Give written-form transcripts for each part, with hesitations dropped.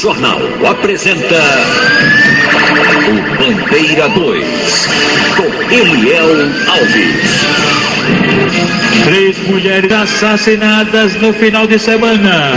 Jornal apresenta o Bandeira 2, com Eliel Alves. 3 mulheres assassinadas no final de semana.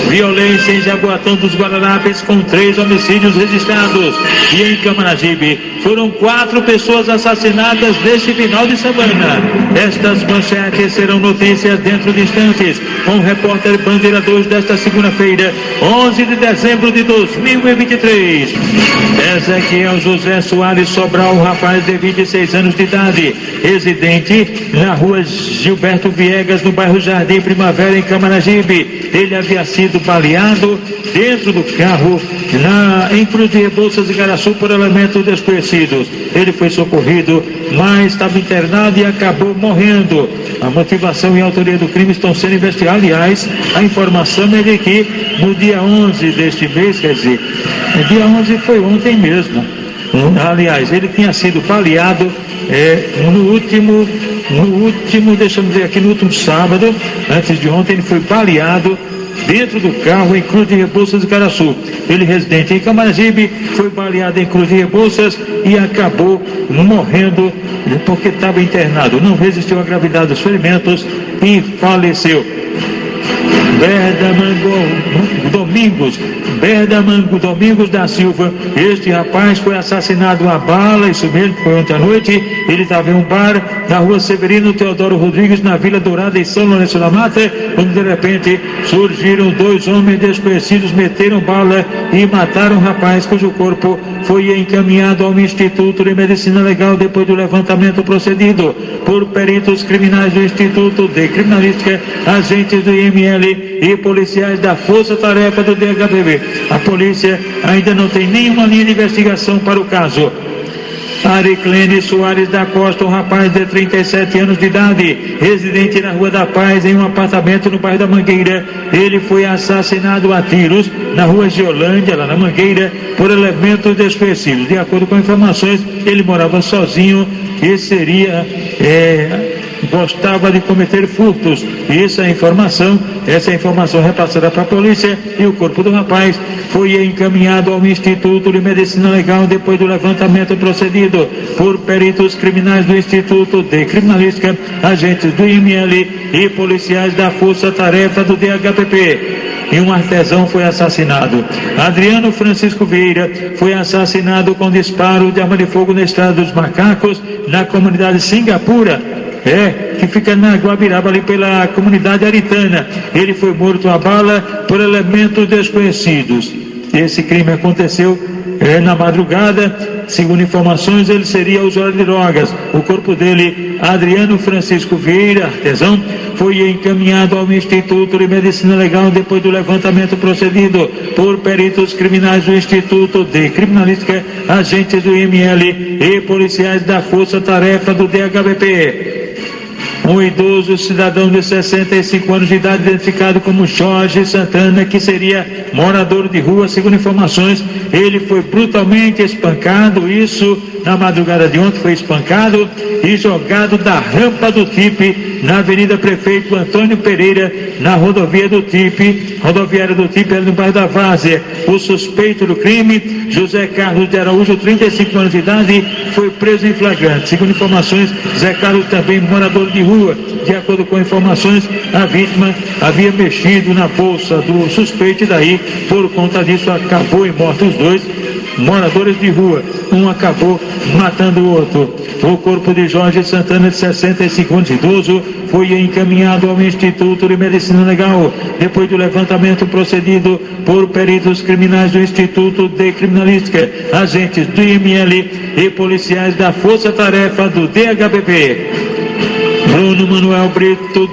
Violência em Jaboatão dos Guararapes com 3 homicídios registrados. E em Camaragibe foram 4 pessoas assassinadas neste final de semana. Estas manchetes serão notícias dentro de instantes com o repórter Bandeira 2 desta segunda-feira, 11 de dezembro de 2023. Ezequiel José Soares Sobral, rapaz de 26 anos de idade, residente na rua Gilberto Viegas, no bairro Jardim Primavera, em Camaragibe. Ele havia sido baleado dentro do carro em Cruz de Rebouças, Igaraçu, por elementos desconhecidos. Ele foi socorrido, mas estava internado e acabou morrendo. A motivação e a autoria do crime estão sendo investigadas. Aliás, a informação é de que no dia 11 deste mês, quer dizer, o dia 11 foi ontem mesmo. Aliás, ele tinha sido baleado no último, deixa-me ver aqui, no último sábado, antes de ontem, ele foi baleado dentro do carro em Cruz de Rebouças, Igaraçu. Ele, residente em Camaragibe, foi baleado em Cruz de Rebouças e acabou morrendo porque estava internado. Não resistiu à gravidade dos ferimentos e faleceu. Berdamango Domingos da Silva. Este rapaz foi assassinado a bala, isso mesmo, foi ontem à noite. Ele estava em um bar na rua Severino Teodoro Rodrigues, na Vila Dourada, em São Lourenço da Mata, quando de repente surgiram 2 homens desconhecidos, meteram bala e mataram o rapaz, cujo corpo foi encaminhado ao Instituto de Medicina Legal depois do levantamento procedido por peritos criminais do Instituto de Criminalística, agentes do IML e policiais da Força Tarefa do DHPP. A polícia ainda não tem nenhuma linha de investigação para o caso. Ariclene Soares da Costa, um rapaz de 37 anos de idade, residente na Rua da Paz, em um apartamento no bairro da Mangueira. Ele foi assassinado a tiros na Rua Geolândia, lá na Mangueira, por elementos desconhecidos. De acordo com informações, ele morava sozinho e gostava de cometer furtos. Essa informação repassada para a polícia, e o corpo do rapaz foi encaminhado ao Instituto de Medicina Legal depois do levantamento procedido por peritos criminais do Instituto de Criminalística, agentes do IML e policiais da Força Tarefa do DHPP. E um artesão foi assassinado. Adriano Francisco Vieira foi assassinado com disparo de arma de fogo na Estrada dos Macacos, na comunidade Singapura, que fica na Guabiraba, ali pela comunidade aritana. Ele foi morto a bala por elementos desconhecidos. Esse crime aconteceu na madrugada. Segundo informações, ele seria usuário de drogas. O corpo dele, Adriano Francisco Vieira, artesão, foi encaminhado ao Instituto de Medicina Legal depois do levantamento procedido por peritos criminais do Instituto de Criminalística, agentes do IML e policiais da Força Tarefa do DHPP. Um idoso cidadão de 65 anos de idade, identificado como Jorge Santana, que seria morador de rua. Segundo informações, ele foi brutalmente espancado, isso na madrugada de ontem, foi espancado e jogado da rampa do TIP, na Avenida Prefeito Antônio Pereira, na rodoviária do TIP, ali no bairro da Várzea. O suspeito do crime, José Carlos de Araújo, 35 anos de idade, foi preso em flagrante. Segundo informações, Zé Carlos também morador de rua. De acordo com informações, a vítima havia mexido na bolsa do suspeito e daí, por conta disso, acabou em morte os 2 moradores de rua. Um acabou matando o outro. O corpo de Jorge Santana, de 65 anos, idoso, foi encaminhado ao Instituto de Medicina Legal depois do levantamento procedido por peritos criminais do Instituto de Criminalística, agentes do IML e policiais da Força Tarefa do DHPP. Bruno Manuel Brito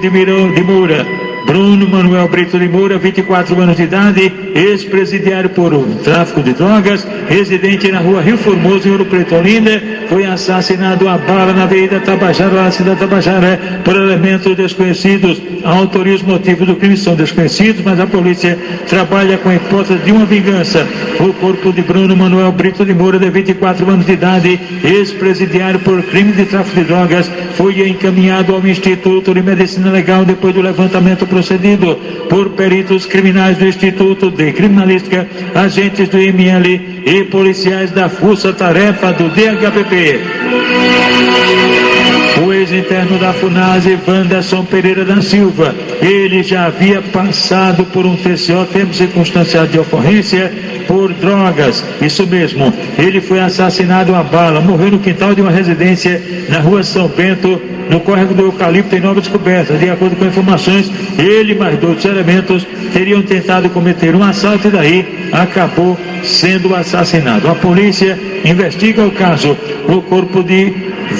de Moura, 24 anos de idade, ex-presidiário por tráfico de drogas, residente na rua Rio Formoso, em Ouro Preto, Olinda. foi assassinado a bala na Avenida Tabajara, na cidade de Tabajara, por elementos desconhecidos. A autoria e os motivos do crime são desconhecidos, mas a polícia trabalha com a hipótese de uma vingança. O corpo de Bruno Manuel Brito de Moura, de 24 anos de idade, ex-presidiário por crime de tráfico de drogas, foi encaminhado ao Instituto de Medicina Legal depois do levantamento procedido por peritos criminais do Instituto de Criminalística, agentes do IML e policiais da Força Tarefa do DHPP. O ex-interno da FUNASE, Wanderson Pereira da Silva, ele já havia passado por um TCO, tempo circunstanciado de ocorrência, por drogas. Isso mesmo, ele foi assassinado a bala, morreu no quintal de uma residência na rua São Bento, no córrego do Eucalipto, em Nova Descoberta. De acordo com informações, ele e mais 2 elementos teriam tentado cometer um assalto e daí acabou sendo assassinado. A polícia investiga o caso. O corpo de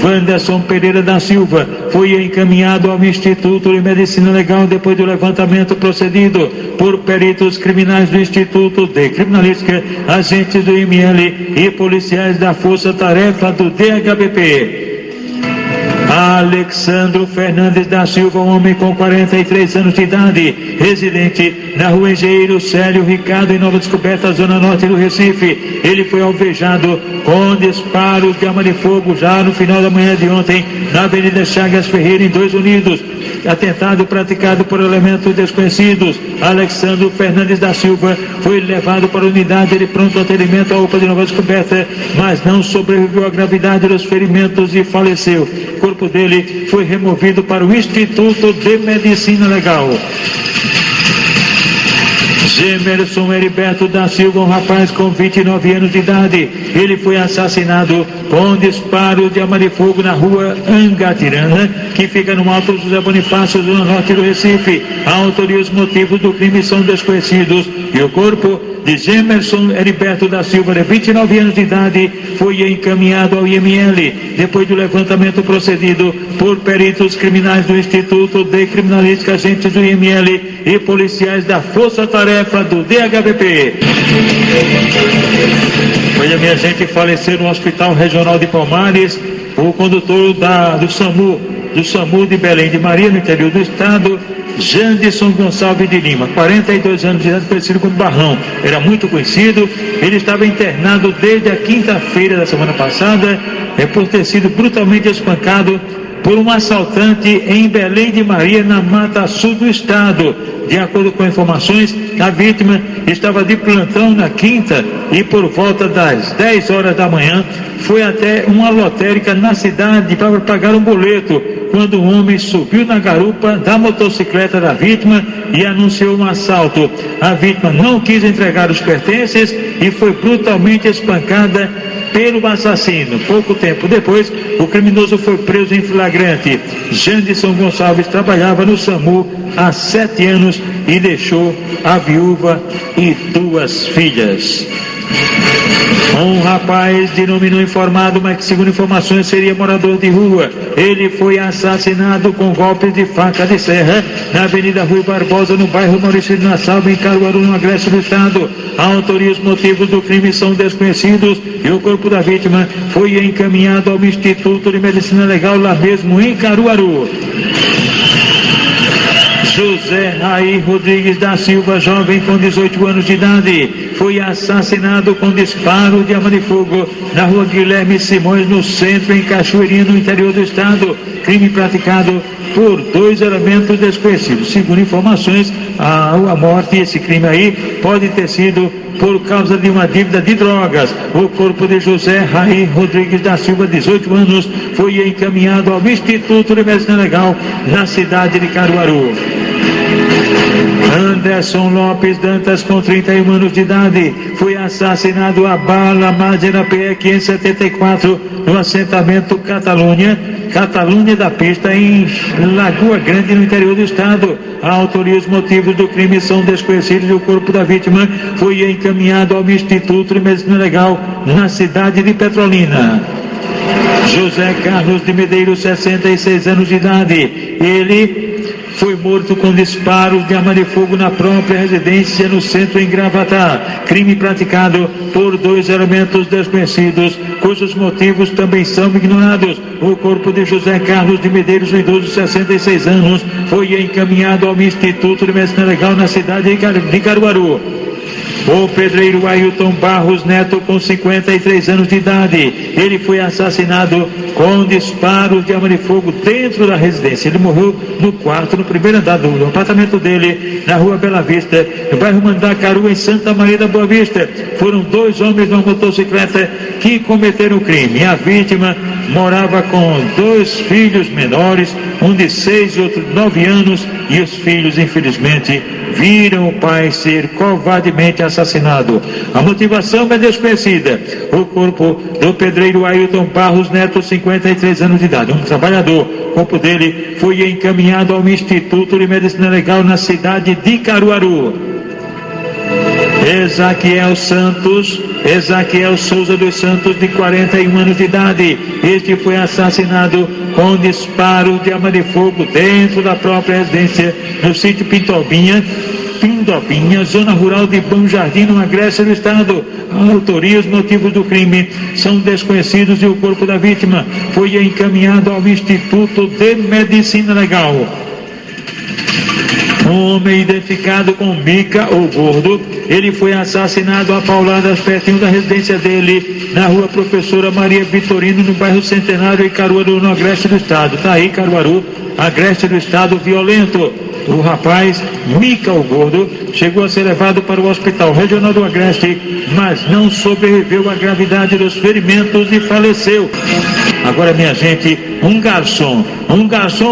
Wanderson Pereira da Silva foi encaminhado ao Instituto de Medicina Legal depois do levantamento procedido por peritos criminais do Instituto de Criminalística, agentes do IML e policiais da Força Tarefa do DHPP. Alexandro Fernandes da Silva, um homem com 43 anos de idade, residente na rua Engenheiro Célio Ricardo, em Nova Descoberta, zona norte do Recife. Ele foi alvejado com disparos de arma de fogo já no final da manhã de ontem, na Avenida Chagas Ferreira, em 2 Unidos. Atentado praticado por elementos desconhecidos. Alexandro Fernandes da Silva foi levado para a unidade de pronto atendimento à UPA de Nova Descoberta, mas não sobreviveu à gravidade dos ferimentos e faleceu. O corpo dele foi removido para o Instituto de Medicina Legal. Gemerson Heriberto da Silva, um rapaz com 29 anos de idade, ele foi assassinado com disparo de arma de fogo na rua Angatirana, que fica no Alto José Bonifácio, zona norte do Recife. A autoria e os motivos do crime são desconhecidos e o corpo de Gemerson Heriberto da Silva, de 29 anos de idade, foi encaminhado ao IML depois do levantamento procedido por peritos criminais do Instituto de Criminalística, agentes do IML e policiais da Força Tarefa do DHPP. Olha, minha gente, faleceu no Hospital Regional de Palmares o condutor do SAMU de Belém de Maria, no interior do estado, Janderson Gonçalves de Lima, 42 anos de idade, conhecido como Barrão. Era muito conhecido, ele estava internado desde a quinta-feira da semana passada, por ter sido brutalmente espancado por um assaltante em Belém de Maria, na Mata Sul do estado. De acordo com informações, a vítima estava de plantão na quinta e por volta das 10 horas da manhã foi até uma lotérica na cidade para pagar um boleto, quando um homem subiu na garupa da motocicleta da vítima e anunciou um assalto. A vítima não quis entregar os pertences e foi brutalmente espancada pelo assassino. Pouco tempo depois, o criminoso foi preso em flagrante. Janderson Gonçalves trabalhava no SAMU há 7 anos e deixou a viúva e 2 filhas. Um rapaz de nome não informado, mas que segundo informações seria morador de rua, ele foi assassinado com golpes de faca de serra na Avenida Rui Barbosa, no bairro Maurício de Nassau, em Caruaru, no agreste do estado. A autoria e os motivos do crime são desconhecidos e o corpo da vítima foi encaminhado ao Instituto de Medicina Legal, lá mesmo em Caruaru. José Raí Rodrigues da Silva, jovem com 18 anos de idade, foi assassinado com disparo de arma de fogo na rua Guilherme Simões, no centro, em Cachoeirinha, no interior do estado. Crime praticado por 2 elementos desconhecidos. Segundo informações, a morte, esse crime aí, pode ter sido por causa de uma dívida de drogas. O corpo de José Raí Rodrigues da Silva, 18 anos, foi encaminhado ao Instituto de Medicina Legal, na cidade de Caruaru. Anderson Lopes Dantas, com 31 anos de idade, foi assassinado a bala na PE 574, no assentamento Catalunha da Pista, em Lagoa Grande, no interior do estado. A autoria e os motivos do crime são desconhecidos e o corpo da vítima foi encaminhado ao Instituto de Medicina Legal, na cidade de Petrolina. José Carlos de Medeiros, 66 anos de idade, ele foi morto com disparos de arma de fogo na própria residência no centro em Gravatá. Crime praticado por 2 elementos desconhecidos, cujos motivos também são ignorados. O corpo de José Carlos de Medeiros, um idoso de 66 anos, foi encaminhado ao Instituto de Medicina Legal na cidade de Caruaru. O pedreiro Ailton Barros Neto, com 53 anos de idade, ele foi assassinado com disparos de arma de fogo dentro da residência. Ele morreu no quarto, no primeiro andar do apartamento dele, na rua Bela Vista, no bairro Mandacaru, em Santa Maria da Boa Vista. Foram 2 homens numa motocicleta que cometeram o crime. A vítima morava com 2 filhos menores, um de 6 e outro de 9 anos, e os filhos, infelizmente, viram o pai ser covardemente assassinado. A motivação é desconhecida. O corpo do pedreiro Ailton Barros Neto, 53 anos de idade, um trabalhador. O corpo dele foi encaminhado ao Instituto de Medicina Legal na cidade de Caruaru. Ezaquiel Souza dos Santos, de 41 anos de idade. Este foi assassinado com disparo de arma de fogo dentro da própria residência no sítio Pindobinha, zona rural de Bom Jardim, no Agreste do Estado. A autoria e os motivos do crime são desconhecidos e o corpo da vítima foi encaminhado ao Instituto de Medicina Legal. Um homem identificado com Mica, ou Gordo, ele foi assassinado a pauladas pertinho da residência dele, na rua Professora Maria Vitorino, no bairro Centenário, em Caruaru, no Agreste do Estado. Tá aí, Caruaru, Agreste do Estado, violento. O rapaz, Mica, o Gordo, chegou a ser levado para o Hospital Regional do Agreste, mas não sobreviveu à gravidade dos ferimentos e faleceu. Agora, minha gente, um garçom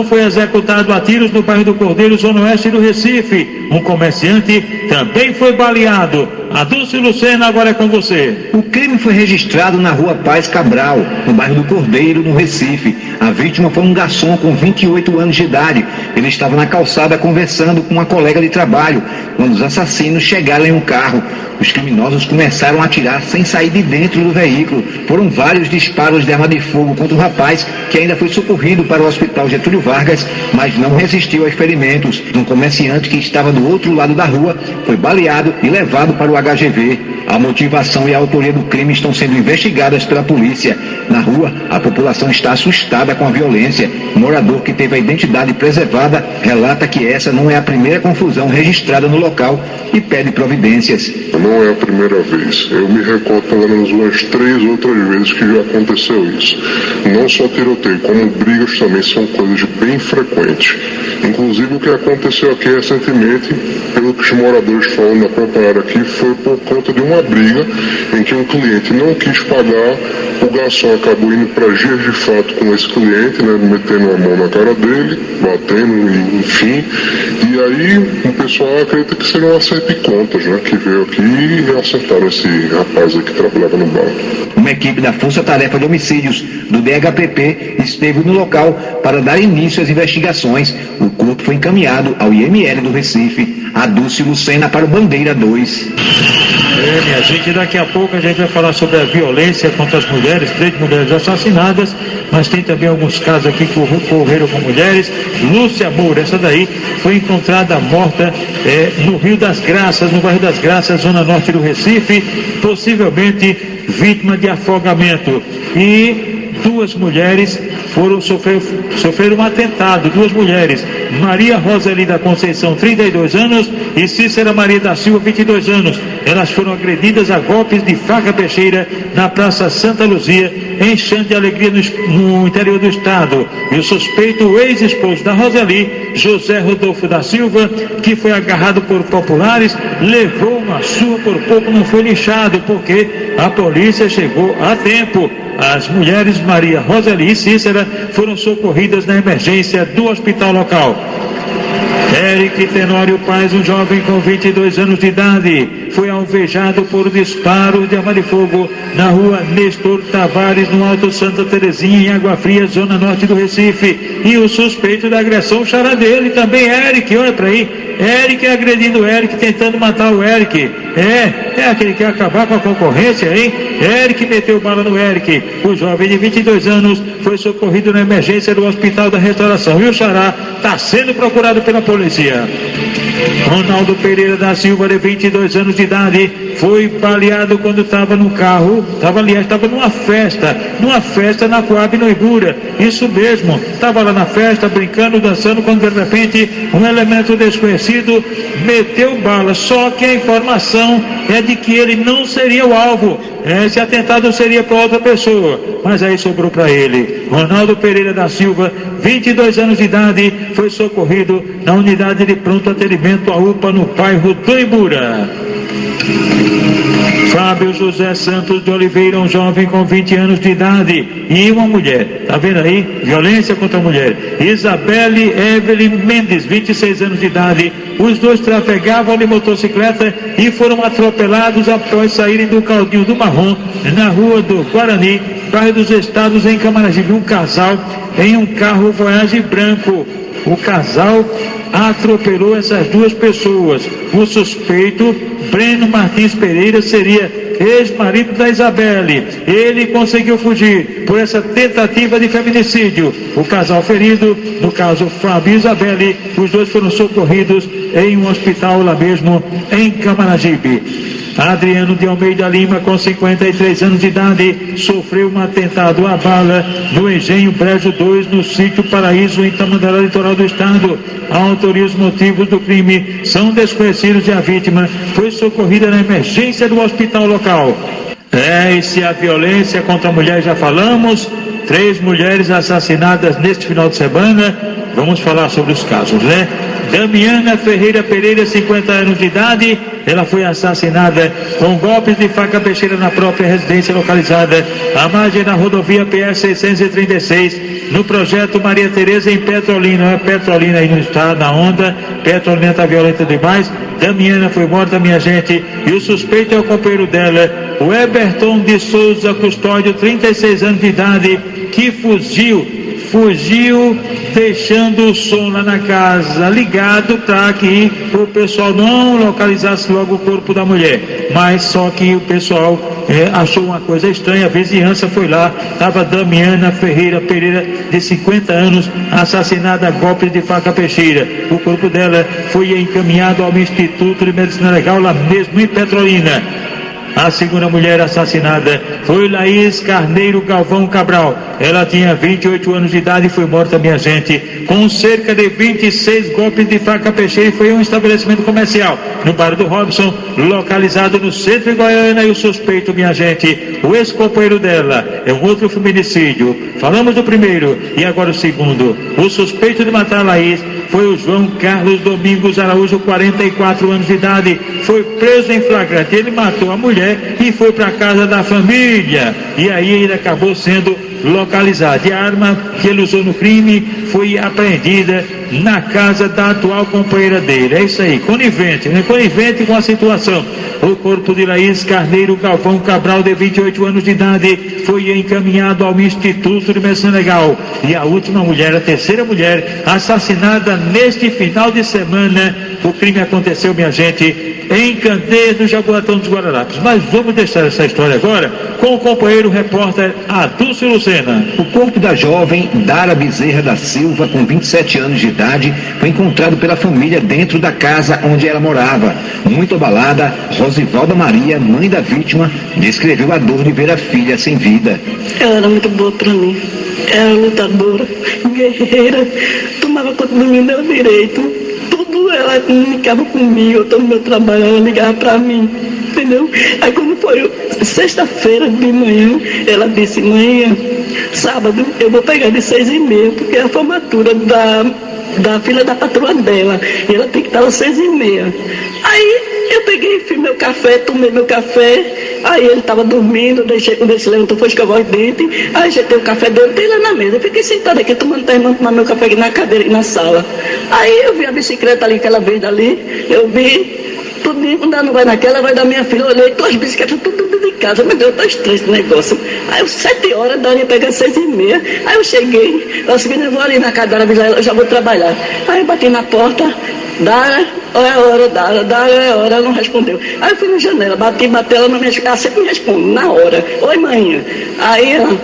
foi executado a tiros no bairro do Cordeiro, zona oeste do Recife. Um comerciante também foi baleado. Adúlcio Lucena, agora é com você. O crime foi registrado na rua Paz Cabral, no bairro do Cordeiro, no Recife. A vítima foi um garçom com 28 anos de idade. Ele estava na calçada conversando com uma colega de trabalho, quando os assassinos chegaram em um carro. Os criminosos começaram a atirar sem sair de dentro do veículo. Foram vários disparos de arma de fogo contra o rapaz, que ainda foi socorrido para o Hospital Getúlio Vargas, mas não resistiu aos ferimentos. Um comerciante que estava do outro lado da rua foi baleado e levado para o HGV. A motivação e a autoria do crime estão sendo investigadas pela polícia. Na rua, a população está assustada com a violência. Um morador que teve a identidade preservada relata que essa não é a primeira confusão registrada no local e pede providências. Não é a primeira vez. Eu me recordo pelo menos umas 3 outras vezes que já aconteceu isso. Não só tiroteio, como brigas também são coisas bem frequentes. Inclusive o que aconteceu aqui recentemente, pelo que os moradores falam na própria área aqui, foi por conta de uma briga em que um cliente não quis pagar, o garçom acabou indo para Dias de Fato com esse cliente, né, metendo a mão na cara dele, batendo, enfim. E aí o pessoal acredita que seria um acerto de contas, né, que veio aqui e acertaram esse rapaz aí que trabalhava no bar. Uma equipe da Força Tarefa de Homicídios do DHPP esteve no local para dar início às investigações. O corpo foi encaminhado ao IML do Recife. Adúlcio Lucena para o Bandeira 2. Minha gente, daqui a pouco a gente vai falar sobre a violência contra as mulheres, 3 mulheres assassinadas, mas tem também alguns casos aqui que ocorreram com mulheres. Lúcia Moura, essa daí foi encontrada morta no Rio das Graças, no bairro das Graças, zona norte do Recife, possivelmente vítima de afogamento. E 2 mulheres sofreram um atentado, 2 mulheres, Maria Roseli da Conceição, 32 anos, e Cícera Maria da Silva, 22 anos. Elas foram agredidas a golpes de faca peixeira na Praça Santa Luzia, em Xande de Alegria, no interior do estado. E o suspeito, o ex-esposo da Roseli, José Rodolfo da Silva, que foi agarrado por populares, levou uma surra, por pouco não foi linchado, porque a polícia chegou a tempo. As mulheres Maria Roseli e Cícera foram socorridas na emergência do hospital local. Eric Tenório Paz, um jovem com 22 anos de idade, foi alvejado por disparos de arma de fogo na rua Nestor Tavares, no Alto Santa Terezinha, em Água Fria, zona norte do Recife. E o suspeito da agressão, o dele também, Eric, olha para aí, Eric agredindo o Eric, tentando matar o Eric. É aquele que quer acabar com a concorrência, hein? Eric meteu bala no Eric. O jovem de 22 anos foi socorrido na emergência do Hospital da Restauração. E o xará está sendo procurado pela polícia. Ronaldo Pereira da Silva, de 22 anos de idade, foi baleado quando estava no carro, estava numa festa na Coab no Ibura, isso mesmo, estava lá na festa, brincando, dançando, quando de repente um elemento desconhecido meteu bala, só que a informação é de que ele não seria o alvo, esse atentado seria para outra pessoa, mas aí sobrou para ele. Ronaldo Pereira da Silva, 22 anos de idade, foi socorrido na unidade de pronto atendimento, a UPA, no bairro do Ibura. Fábio José Santos de Oliveira, um jovem com 20 anos de idade e uma mulher, tá vendo aí? Violência contra a mulher. Isabelle Evelyn Mendes, 26 anos de idade, os dois trafegavam de motocicleta e foram atropelados após saírem do Caldinho do Marrom, na rua do Guarani, bairro dos Estados, em Camaragibe. Um casal em um carro Voyage branco. O casal atropelou essas duas pessoas. O suspeito, Breno Martins Pereira, seria ex-marido da Isabelle. Ele conseguiu fugir por essa tentativa de feminicídio. O casal ferido, no caso Fábio e Isabelle, os dois foram socorridos em um hospital lá mesmo em Camaragibe. Adriano de Almeida Lima, com 53 anos de idade, sofreu um atentado à bala no Engenho Brejo 2, no sítio Paraíso, em Tamandaré, litoral do estado. A autoria e os motivos do crime são desconhecidos e a vítima foi socorrida na emergência do hospital local. E se a violência contra a mulher já falamos, 3 mulheres assassinadas neste final de semana, vamos falar sobre os casos, né? Damiana Ferreira Pereira, 50 anos de idade, ela foi assassinada com golpes de faca peixeira na própria residência localizada à margem da rodovia PS 636, no projeto Maria Tereza, em Petrolina. Petrolina aí não está na onda, Petrolina está violenta demais. Damiana foi morta, minha gente, e o suspeito é o companheiro dela, o Eberton de Souza Custódio, 36 anos de idade, que fugiu deixando o som lá na casa ligado para que o pessoal não localizasse logo o corpo da mulher, mas só que o pessoal achou uma coisa estranha. A vizinhança foi lá, estava Damiana Ferreira Pereira, de 50 anos, assassinada a golpes de faca peixeira. O corpo dela foi encaminhado ao Instituto de Medicina Legal, lá mesmo em Petrolina. A segunda mulher assassinada foi Laís Carneiro Galvão Cabral. Ela tinha 28 anos de idade e foi morta, minha gente, com cerca de 26 golpes de faca peixeira, e foi um estabelecimento comercial no bairro do Robson, localizado no centro de Goiânia. E o suspeito, minha gente, o ex-companheiro dela, é um outro feminicídio. Falamos do primeiro e agora o segundo. O suspeito de matar a Laís foi o João Carlos Domingos Araújo, 44 anos de idade, foi preso em flagrante. Ele matou a mulher e foi para a casa da família, e aí ele acabou sendo localizado. E a arma que ele usou no crime foi apreendida na casa da atual companheira dele. É isso aí, conivente com a situação. O corpo de Laís Carneiro Galvão Cabral, de 28 anos de idade, foi encaminhado ao Instituto de Medicina Legal. E a última mulher, a terceira mulher, assassinada neste final de semana. O crime aconteceu, minha gente, em Candeias, no Jaboatão dos Guararapes. Mas vamos deixar essa história agora com o companheiro repórter Adúlcio Lucena. O corpo da jovem Dara Bezerra da Silva, com 27 anos de idade, foi encontrado pela família dentro da casa onde ela morava. Muito abalada, Rosivalda Maria, mãe da vítima, descreveu a dor de ver a filha sem vida. Ela era muito boa para mim. Era lutadora, guerreira, tomava conta do menino direito. Tudo ela comunicava comigo, todo o meu trabalho, ela ligava para mim, entendeu? Aí quando foi sexta-feira de manhã, ela disse: mãe, sábado eu vou pegar de 6h30, porque é a formatura da filha da patroa dela, e ela tem que estar às 6h30. Aí eu peguei, fiz meu café, tomei meu café, aí ele estava dormindo, deixei quando ele se levantou, foi escovar os dentes, aí ajeitei o café dele, dei lá na mesa, eu fiquei sentada aqui, terminando de tomar meu café aqui na cadeira, na sala. Aí eu vi a bicicleta ali, aquela vez dali, eu vi, tudo, quando ela não vai naquela, vai da minha filha, eu olhei, todas as bicicletas, tudo de casa, meu Deus, tá estranho esse negócio. Aí eu, 7 horas, daria pegar 6h30, aí eu cheguei, eu segui, eu vou ali na cadeira, eu já vou trabalhar. Aí eu bati na porta, Dara, olha a hora, Dara, olha a hora, ela não respondeu. Aí eu fui na janela, bati, ela não me respondeu, ela sempre me responde, na hora. Oi, mãe. Aí ela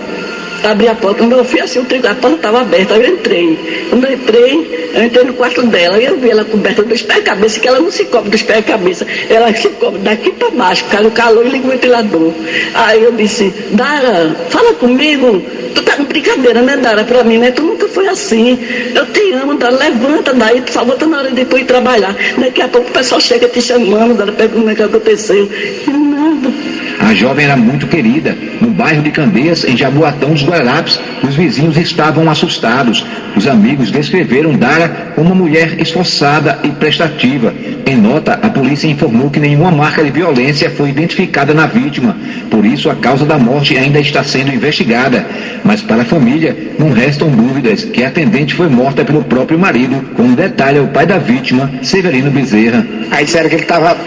abri a porta, quando eu fui assim, a porta estava aberta, aí eu entrei. Quando eu entrei no quarto dela, e eu vi ela coberta dos pés e cabeça, que ela não se cobre dos pés e cabeça, ela se cobre daqui para baixo, por causa do calor, e liga o ventilador. Aí eu disse, Dara, fala comigo, tu tá com brincadeira, né, Dara, pra mim, né, tu nunca foi assim, eu te amo, Dara, levanta daí, por favor, tá na hora de tu ir trabalhar. Daqui a pouco o pessoal chega te chamando, Dara, perguntando o que aconteceu. E nada. A jovem era muito querida. No bairro de Candeias, em Jaboatão dos Guararapes, os vizinhos estavam assustados. Os amigos descreveram Dara como uma mulher esforçada e prestativa. Em nota, a polícia informou que nenhuma marca de violência foi identificada na vítima. Por isso, a causa da morte ainda está sendo investigada. Mas para a família, não restam dúvidas que a atendente foi morta pelo próprio marido, como detalha o pai da vítima, Severino Bezerra. Aí disseram que ele estava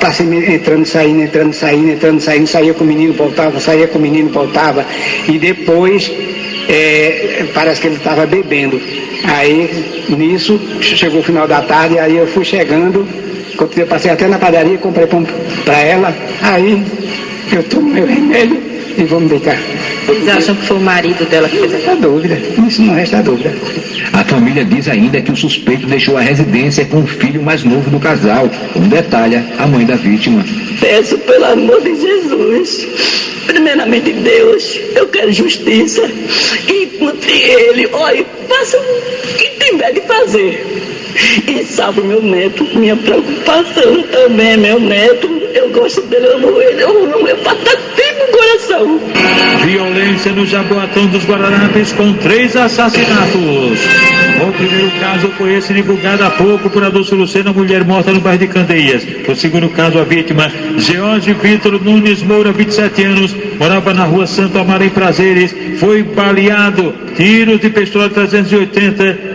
entrando, saindo, saía com o menino, voltava, e depois parece que ele estava bebendo. Aí nisso chegou o final da tarde, aí eu fui chegando, eu passei até na padaria, comprei pão para ela, aí eu tomo meu remédio e vamos deitar. Eles acham que foi o marido dela que fez essa? Não resta dúvida, isso não resta dúvida. A família diz ainda que o suspeito deixou a residência com o filho mais novo do casal, como detalha a mãe da vítima. Peço pelo amor de Jesus, primeiramente Deus, eu quero justiça, que encontre ele, olha, faça o que tiver de fazer. E salve meu neto, minha preocupação também é meu neto, eu gosto dele, eu amo ele, eu patatei no coração. Violência no Jaboatão dos Guararapes com 3 assassinatos. O primeiro caso foi esse divulgado há pouco por Adolfo Lucena, mulher morta no bairro de Candeias. O segundo caso, a vítima, George Vitor Nunes Moura, 27 anos, morava na rua Santo Amaro em Prazeres, foi baleado, tiros de pistola 380,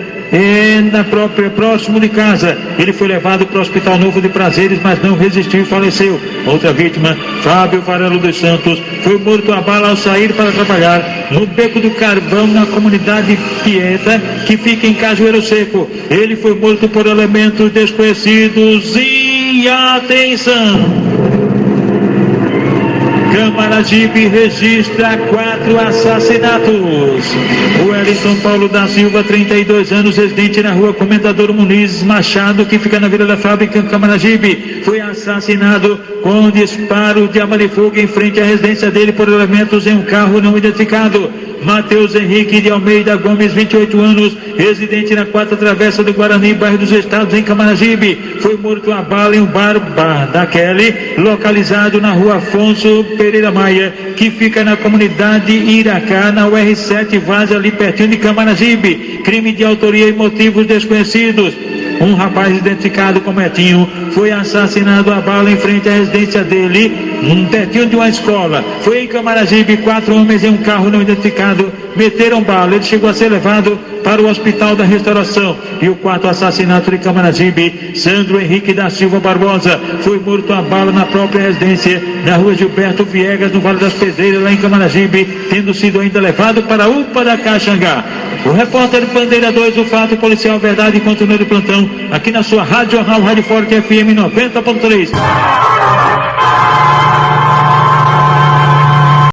próximo de casa. Ele foi levado para o Hospital Novo de Prazeres, mas não resistiu e faleceu. Outra vítima, Fábio Varelo dos Santos, foi morto a bala ao sair para trabalhar no Beco do Carvão, na comunidade Pieta, que fica em Cajueiro Seco. Ele foi morto por elementos desconhecidos. E atenção! Camaragibe registra 4 assassinatos. O Wellington Paulo da Silva, 32 anos, residente na rua Comendador Muniz Machado, que fica na Vila da Fábrica, em Camaragibe, foi assassinado com um disparo de arma de fogo em frente à residência dele por elementos em um carro não identificado. Matheus Henrique de Almeida Gomes, 28 anos, residente na 4ª Travessa do Guarani, bairro dos Estados, em Camaragibe, foi morto a bala em um bar da Kelly, localizado na rua Afonso Pereira Maia, que fica na comunidade Iracá, na UR7, Vaz, ali pertinho de Camaragibe. Crime de autoria e motivos desconhecidos. Um rapaz identificado como Etinho foi assassinado a bala em frente à residência dele, pertinho de uma escola. Foi em Camaragibe, 4 homens em um carro não identificado meteram bala. Ele chegou a ser levado para o Hospital da Restauração. E o 4º assassinato de Camaragibe, Sandro Henrique da Silva Barbosa, foi morto a bala na própria residência, na rua Gilberto Viegas, no Vale das Pedreiras, lá em Camaragibe, tendo sido ainda levado para a UPA da Caxangá. O repórter Bandeira 2, o fato policial verdade e continua de plantão, aqui na sua Rádio Jornal Rádio Forte FM 90.3.